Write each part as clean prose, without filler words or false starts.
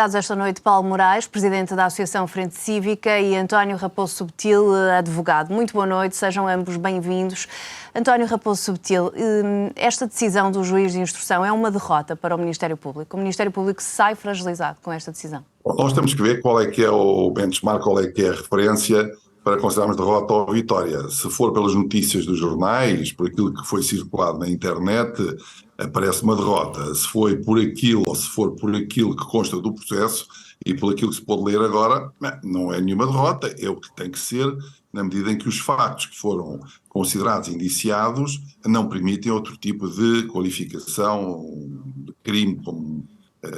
Esta noite, Paulo Moraes, presidente da Associação Frente Cívica, e António Raposo Subtil, advogado. Muito boa noite, sejam ambos bem-vindos. António Raposo Subtil, esta decisão do juiz de instrução é uma derrota para o Ministério Público. O Ministério Público sai fragilizado com esta decisão. Nós temos que ver qual é que é o benchmark, qual é que é a referência para considerarmos derrota ou vitória. Se for pelas notícias dos jornais, por aquilo que foi circulado na internet, parece uma derrota. Se foi por aquilo ou se for por aquilo que consta do processo e por aquilo que se pode ler agora, não é nenhuma derrota, é o que tem que ser, na medida em que os factos que foram considerados indiciados não permitem outro tipo de qualificação de crime, como,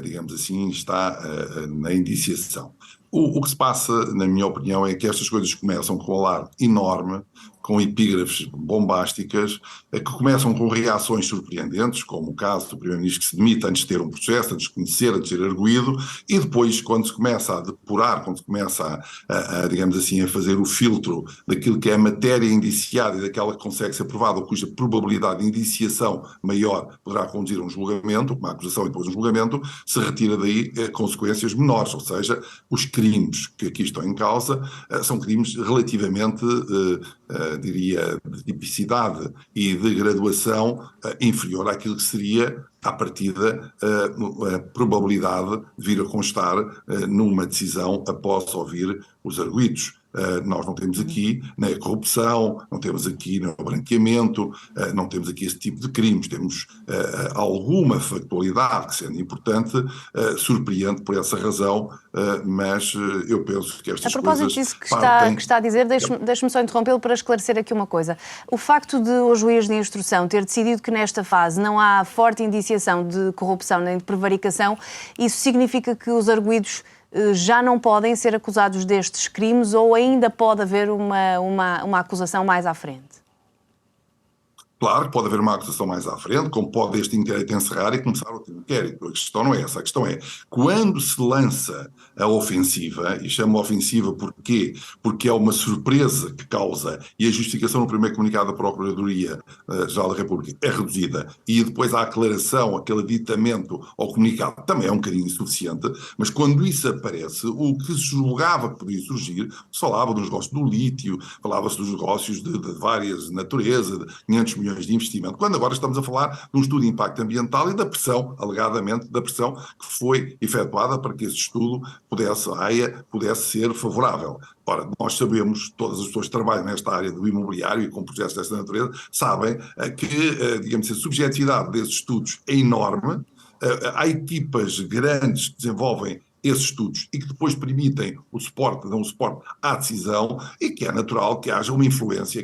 digamos assim, está na indiciação. O que se passa, na minha opinião, é que estas coisas começam com um alarde enorme, com epígrafes bombásticas, que começam com reações surpreendentes, como o caso do Primeiro-Ministro que se demite antes de ter um processo, antes de conhecer, antes de ser arguido, e depois, quando se começa a depurar, quando se começa digamos assim, a fazer o filtro daquilo que é a matéria indiciada e daquela que consegue ser provada, ou cuja probabilidade de indiciação maior poderá conduzir a um julgamento, uma acusação e depois um julgamento, se retira daí consequências menores, ou seja, os crimes que aqui estão em causa são crimes relativamente, diria, de tipicidade e de graduação inferior àquilo que seria, à partida, a probabilidade de vir a constar numa decisão após ouvir os arguidos. Nós não temos aqui nem a corrupção, não temos aqui nem o branqueamento, não temos aqui esse tipo de crimes. Temos alguma factualidade que, sendo importante, surpreende por essa razão, mas eu penso que estas coisas... A propósito disso que está a dizer, deixe-me só interrompê-lo para esclarecer aqui uma coisa. O facto de o juiz de instrução ter decidido que nesta fase não há forte indiciação de corrupção nem de prevaricação, isso significa que os arguidos já não podem ser acusados destes crimes ou ainda pode haver uma acusação mais à frente? Claro que pode haver uma acusação mais à frente, como pode este inquérito encerrar e começar outro inquérito. A questão não é essa. A questão é, quando se lança a ofensiva, e chama ofensiva porquê? Porque é uma surpresa que causa, e a justificação no primeiro comunicado da Procuradoria-Geral da República é reduzida, e depois a aclaração, aquele aditamento ao comunicado também é um bocadinho insuficiente, mas quando isso aparece, o que se julgava que podia surgir, se falava dos negócios do lítio, falava-se dos negócios de várias naturezas, de 500 milhões de investimento, quando agora estamos a falar de um estudo de impacto ambiental e da pressão, alegadamente, da pressão que foi efetuada para que esse estudo a AIA pudesse ser favorável. Ora, nós sabemos, todas as pessoas que trabalham nesta área do imobiliário e com projetos desta natureza, sabem que, digamos assim, a subjetividade desses estudos é enorme, há equipas grandes que desenvolvem esses estudos e que depois permitem o suporte, dão o suporte à decisão, e que é natural que haja uma influência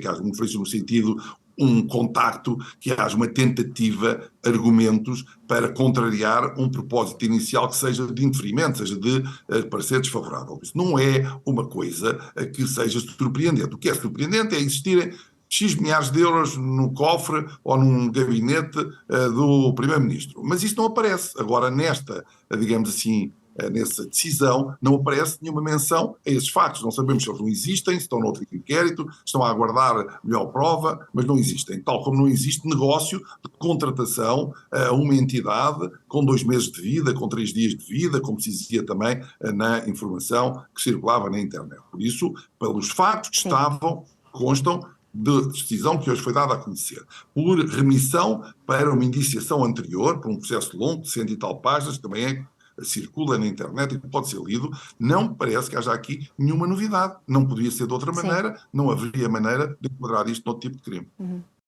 no sentido um contacto, que haja uma tentativa, argumentos para contrariar um propósito inicial que seja de indeferimento, seja de parecer desfavorável. Isso não é uma coisa que seja surpreendente. O que é surpreendente é existirem X milhares de euros no cofre ou num gabinete do Primeiro-Ministro. Mas isso não aparece. Agora, digamos assim, nessa decisão, não aparece nenhuma menção a esses factos. Não sabemos se eles não existem, se estão noutro inquérito, estão a aguardar melhor prova, mas não existem. Tal como não existe negócio de contratação a uma entidade com 2 meses de vida, com 3 dias de vida, como se dizia também na informação que circulava na internet. Por isso, pelos factos que constam de decisão que hoje foi dada a conhecer, por remissão para uma indiciação anterior, por um processo longo de 100 e tal páginas, que também circula na internet e que pode ser lido, não parece que haja aqui nenhuma novidade. Não podia ser de outra maneira, não haveria maneira de enquadrar isto noutro tipo de crime.